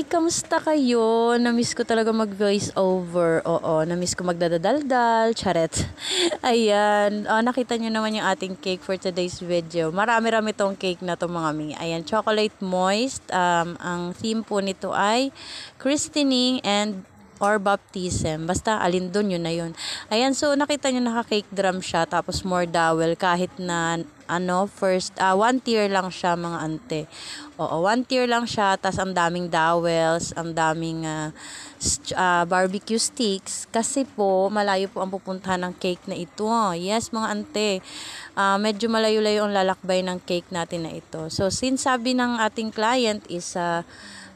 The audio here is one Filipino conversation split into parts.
Hi! Kamusta kayo? Namiss ko talaga mag-voice over. Oo, namiss ko magdadaldal. Charet. Ayan. Nakita nyo naman yung ating cake for today's video. Marami-rami tong cake na to mga mi. Ayan, chocolate moist. Ang theme po nito ay christening and or baptism. Basta alin dun, yun na yun. Ayan, so nakita nyo naka-cake drum siya. Tapos more dowel kahit na first, one tier lang siya mga ante. Oo, one tier lang siya, tas ang daming dowels, ang daming barbecue sticks, kasi po, malayo po ang pupuntahan ng cake na ito. Yes, mga ante, medyo malayo-layo ang lalakbay ng cake natin na ito. So, since sabi ng ating client is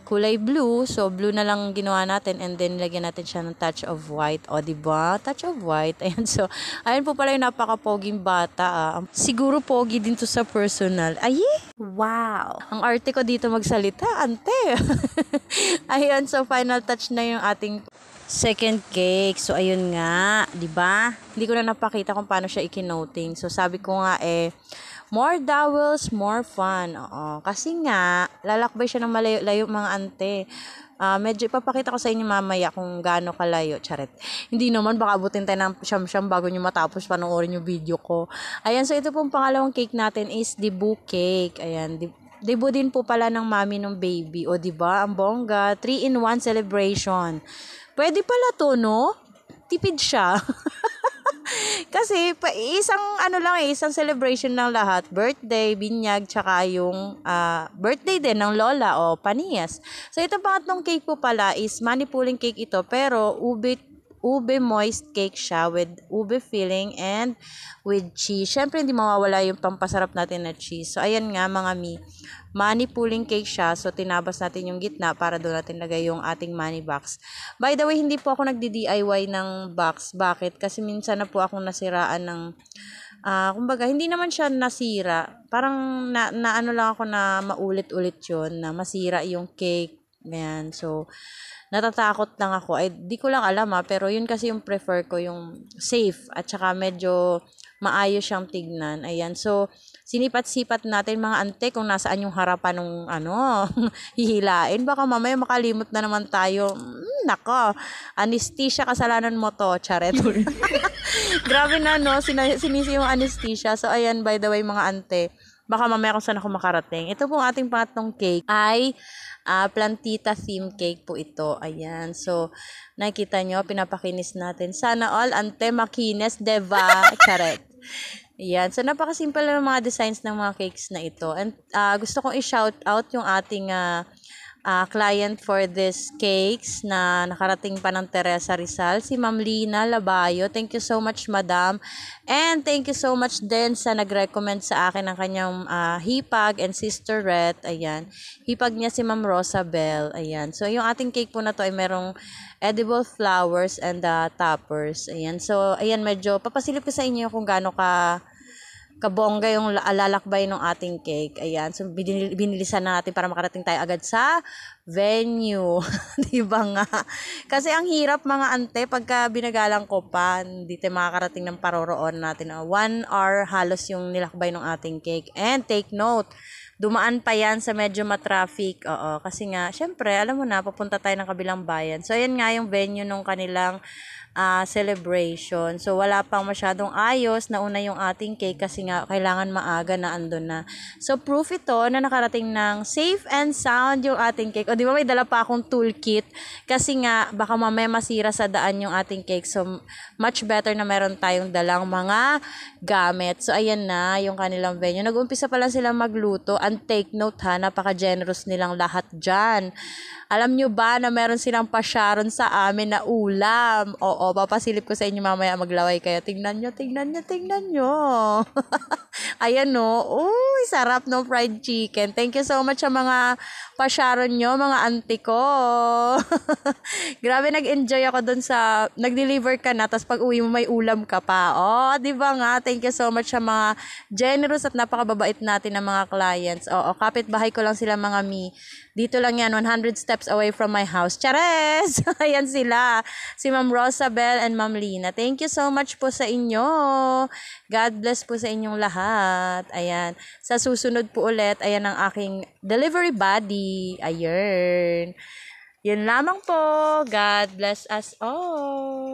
kulay blue, so blue na lang ginawa natin and then lagyan natin siya ng touch of white. O, diba? Touch of white. Ayan, so, ayan po pala yung napaka-poging bata. Siguro pogi din to sa personal. Ay, wow! Ang arte ko dito magsalita, ante. Ayan, so final touch na yung ating second cake. So, ayun nga, diba? Hindi ko na napakita kung paano siya ikinoting. So, sabi ko nga more dowels, more fun. Oo. Kasi nga, lalakbay siya ng malayo-layo mga ante. Medyo ipapakita ko sa inyo mamaya kung gaano kalayo. Charet. Hindi naman, baka abutin tayo ng siyam-siyam bago nyo matapos panoorin yung video ko. Ayan, so ito pong pangalawang cake natin is debut cake. Ayan, debut din po pala ng mami ng baby. O, diba? Ang bongga. 3-in-1 celebration. Pwede pala to, no? Tipid siya. Kasi isang celebration ng lahat, birthday, binyag, tsaka yung birthday din ng lola o paniyas. So itong pangatlong cake po pala is money pulling cake ito, pero ube moist cake siya with ube filling and with cheese. Syempre hindi mawawala yung pampasarap natin na cheese. So ayan nga mga money pulling cake siya. So tinabas natin yung gitna para doon natin lagay yung ating money box. By the way, hindi po ako nagdi-DIY ng box. Bakit? Kasi minsan na po akong nasiraan ng kumbaga hindi naman siya nasira. Parang ano lang ako na maulit-ulit yun, na masira yung cake. Ganyan. So natatakot lang ako. Ay, di ko lang alam pero yun kasi yung prefer ko, yung safe at saka medyo maayos siyang tignan. Ayan. So, sinipat-sipat natin mga ante kung nasaan yung harapan ng hihilain. Baka mamaya makalimot na naman tayo. Nako, anesthesia, kasalanan mo to, charet. Grabe na, sinisi yung anesthesia. So, ayan, by the way, mga ante, baka mamaya kung saan ako makarating. Ito pong ating pangatlong cake ay plantita theme cake po ito. Ayan. So, nakikita nyo, pinapakinis natin. Sana all, ante, makinis, diba? Charet. Ayan. So, napakasimple lang mga designs ng mga cakes na ito. And gusto kong i-shout out yung ating client for this cakes na nakarating pa ng Teresa Rizal, si Ma'am Lina Labayo. Thank you so much, Madam. And thank you so much din sa nag-recommend sa akin ng kanyang hipag and sisterette. Ayan. Hipag niya si Ma'am Rosabel. Ayan. So, yung ating cake po na to ay merong edible flowers and toppers. Ayan. So, ayan, medyo papasilip ko sa inyo kung gaano kabongga yung lalakbay ng ating cake. Ayan. So, binilisan na natin para makarating tayo agad sa venue. Diba nga? Kasi ang hirap mga ante, pagka binagalang ko pa, hindi tayo makakarating ng paroroon natin. 1 hour halos yung nilakbay ng ating cake. And take note, dumaan pa yan sa medyo matraffic. Oo. Kasi nga, syempre, alam mo na, papunta tayo ng kabilang bayan. So, ayan nga yung venue nung kanilang celebration. So, wala pang masyadong ayos. Nauna yung ating cake kasi nga kailangan maaga na andun na. So, proof ito na nakarating ng safe and sound yung ating cake. O, di ba may dala pa akong toolkit? Kasi nga, baka mamaya masira sa daan yung ating cake. So, much better na meron tayong dalang mga gamit. So, ayan na yung kanilang venue. Nag-umpisa pa lang silang magluto. And take note ha, napaka-generous nilang lahat dyan. Alam nyo ba na meron silang pasyaron sa amin na ulam? Oo, papasilip ko sa inyo mamaya, maglaway kayo. Tingnan nyo. Ayan no. Uy, sarap no, fried chicken. Thank you so much sa mga pasyaron nyo, mga auntie ko. Grabe, nag-enjoy ako dun sa, nag-deliver ka na, tapos pag uwi mo may ulam ka pa. Oh, di ba nga? Thank you so much sa mga generous at napakababait natin ng mga clients. Oo, kapitbahay ko lang sila mga dito lang yan, 100 steps away from my house. Chares! Ayan sila. Si Ma'am Rosabel and Ma'am Lina. Thank you so much po sa inyo. God bless po sa inyong lahat. Ayan. Sa susunod po ulit, ayan ang aking delivery buddy. Ayun. Yun lamang po. God bless us all.